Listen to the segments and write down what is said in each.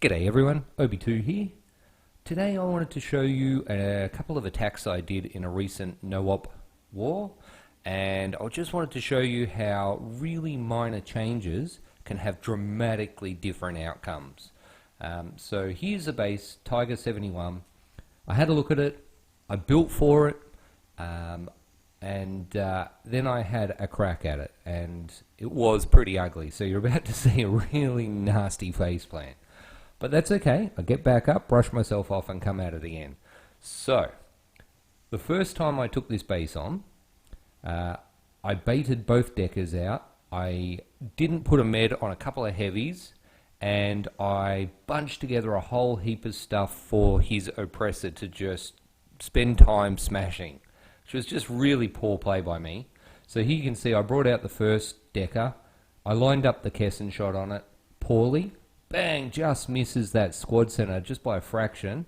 G'day everyone, Obi2 here. Today I wanted to show you a couple of attacks I did in a recent no-op war, and I just wanted to show you how really minor changes can have dramatically different outcomes. So here's a base, Tiger 71. I had a look at it, I built for it, and then I had a crack at it, and it was pretty ugly. So you're about to see a really nasty faceplant. But that's okay, I get back up, brush myself off and come at it again. So, the first time I took this base on, I baited both deckers out, I didn't put a med on a couple of heavies, and I bunched together a whole heap of stuff for his oppressor to just spend time smashing, which was just really poor play by me. So here you can see I brought out the first decker, I lined up the Kesson shot on it poorly, bang, just misses that squad center just by a fraction.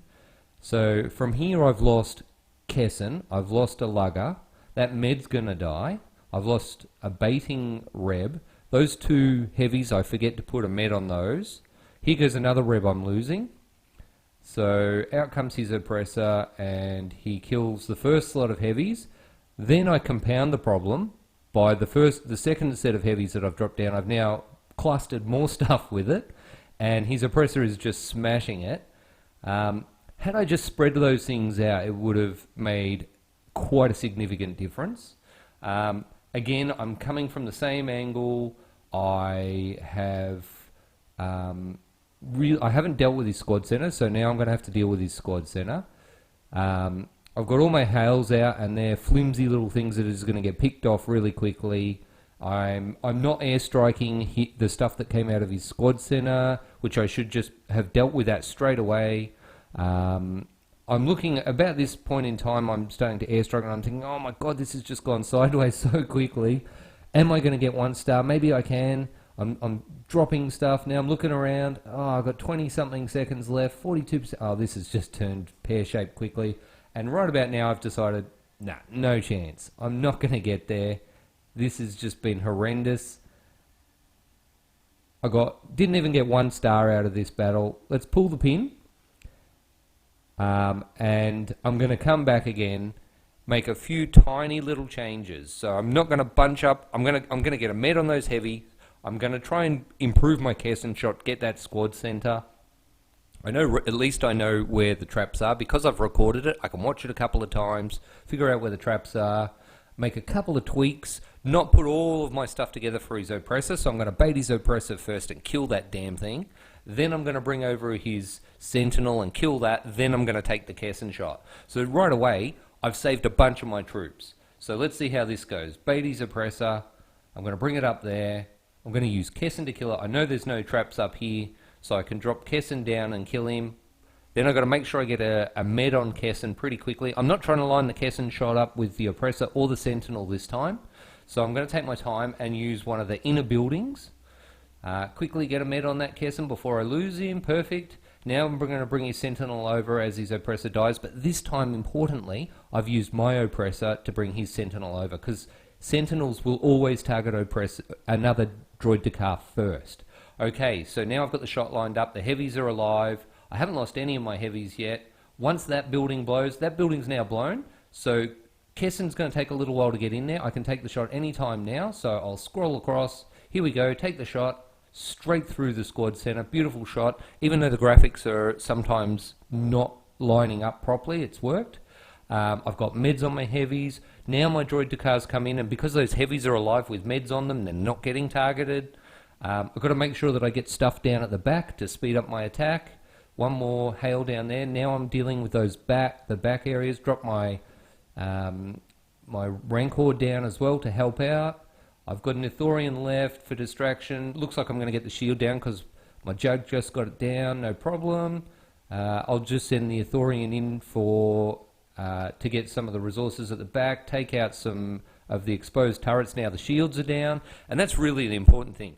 So from here I've lost Kesson, I've lost a lugger, that med's gonna die, I've lost a baiting reb, those two heavies I forget to put a med on those, here goes another reb I'm losing. So out comes his oppressor and he kills the first lot of heavies. Then I compound the problem by the second set of heavies that I've dropped down. I've now clustered more stuff with it, and his oppressor is just smashing it. Had I just spread those things out, it would have made quite a significant difference. Again, I'm coming from the same angle. I haven't dealt with his squad center, so now I'm going to have to deal with his squad center. I've got all my hails out, and they're flimsy little things that is going to get picked off really quickly. I'm not airstriking the stuff that came out of his squad center, which I should just have dealt with that straight away. I'm looking, about this point in time, I'm starting to airstrike, and I'm thinking, oh my god, this has just gone sideways so quickly. Am I going to get 1 star? Maybe I can. I'm dropping stuff. Now I'm looking around. Oh, I've got 20-something seconds left, 42%. Oh, this has just turned pear-shaped quickly. And right about now I've decided, nah, no chance. I'm not going to get there. This has just been horrendous. Didn't even get 1 star out of this battle. Let's pull the pin. And I'm going to come back again, make a few tiny little changes. So I'm not going to bunch up. I'm going to get a med on those heavy. I'm going to try and improve my Kesson shot, get that squad center. At least I know where the traps are. Because I've recorded it, I can watch it a couple of times, figure out where the traps are, make a couple of tweaks, not put all of my stuff together for his oppressor. So I'm going to bait his oppressor first and kill that damn thing. Then I'm going to bring over his sentinel and kill that. Then I'm going to take the Kesson shot. So right away, I've saved a bunch of my troops. So let's see how this goes. Bait his oppressor. I'm going to bring it up there. I'm going to use Kesson to kill it. I know there's no traps up here, so I can drop Kesson down and kill him. Then I've got to make sure I get a med on Kesson pretty quickly. I'm not trying to line the Kesson shot up with the oppressor or the sentinel this time. So I'm going to take my time and use one of the inner buildings. Quickly get a med on that Kesson before I lose him. Perfect. Now I'm going to bring his sentinel over as his oppressor dies. But this time, importantly, I've used my oppressor to bring his sentinel over, because sentinels will always target another droid Dakar first. Okay, so now I've got the shot lined up. The heavies are alive. I haven't lost any of my heavies yet. Once that building blows, that building's now blown. So Kesson's going to take a little while to get in there. I can take the shot anytime now. So I'll scroll across. Here we go. Take the shot. Straight through the squad center. Beautiful shot. Even though the graphics are sometimes not lining up properly, it's worked. I've got meds on my heavies. Now my droid Dakars come in, and because those heavies are alive with meds on them, they're not getting targeted. I've got to make sure that I get stuff down at the back to speed up my attack. One more hail down there. Now I'm dealing with the back areas. Drop my my Rancor down as well to help out. I've got an Ithorian left for distraction. Looks like I'm going to get the shield down because my Jug just got it down. No problem. I'll just send the Ithorian in to get some of the resources at the back, take out some of the exposed turrets. Now the shields are down, and that's really the important thing.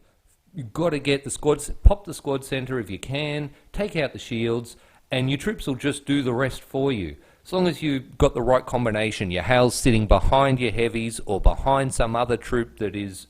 You've got to get the squad, pop the squad center if you can, take out the shields, and your troops will just do the rest for you. As long as you've got the right combination, your hails sitting behind your heavies or behind some other troop that is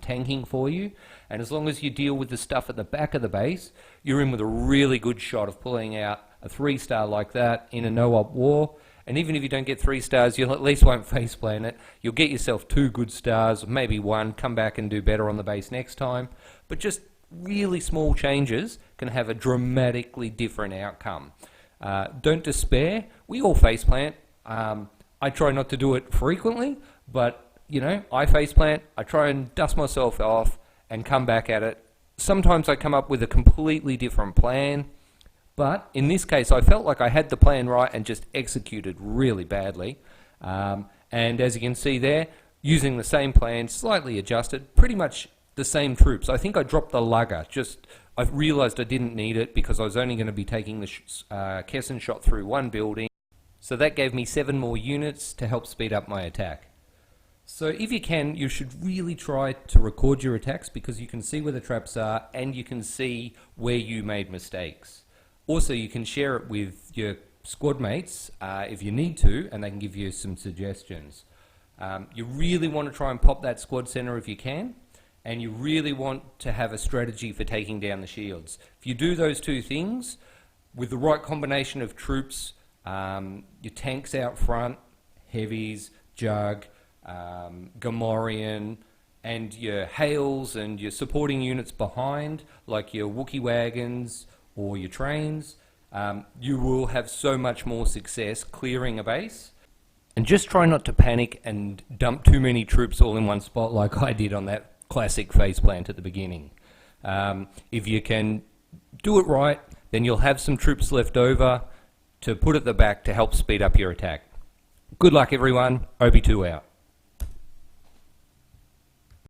tanking for you. And as long as you deal with the stuff at the back of the base, you're in with a really good shot of pulling out a 3-star like that in a no-op war. And even if you don't get 3 stars, you'll at least won't faceplant it. You'll get yourself 2 good stars, maybe 1, come back and do better on the base next time. But just really small changes can have a dramatically different outcome. Don't despair. We all faceplant. I try not to do it frequently, but you know, I faceplant. I try and dust myself off and come back at it. Sometimes I come up with a completely different plan. But in this case, I felt like I had the plan right and just executed really badly. And as you can see there, using the same plan, slightly adjusted, pretty much the same troops. I think I dropped the lugger. I realized I didn't need it because I was only going to be taking the Kessin shot through 1 building. So that gave me 7 more units to help speed up my attack. So if you can, you should really try to record your attacks because you can see where the traps are and you can see where you made mistakes. Also, you can share it with your squad mates if you need to, and they can give you some suggestions. You really want to try and pop that squad center if you can, and you really want to have a strategy for taking down the shields. If you do those 2 things, with the right combination of troops, your tanks out front, heavies, Jug, Gamorrean, and your Hales and your supporting units behind, like your Wookiee wagons, or your trains, you will have so much more success clearing a base. And just try not to panic and dump too many troops all in one spot like I did on that classic faceplant at the beginning. If you can do it right, then you'll have some troops left over to put at the back to help speed up your attack. Good luck everyone, Obi2 out.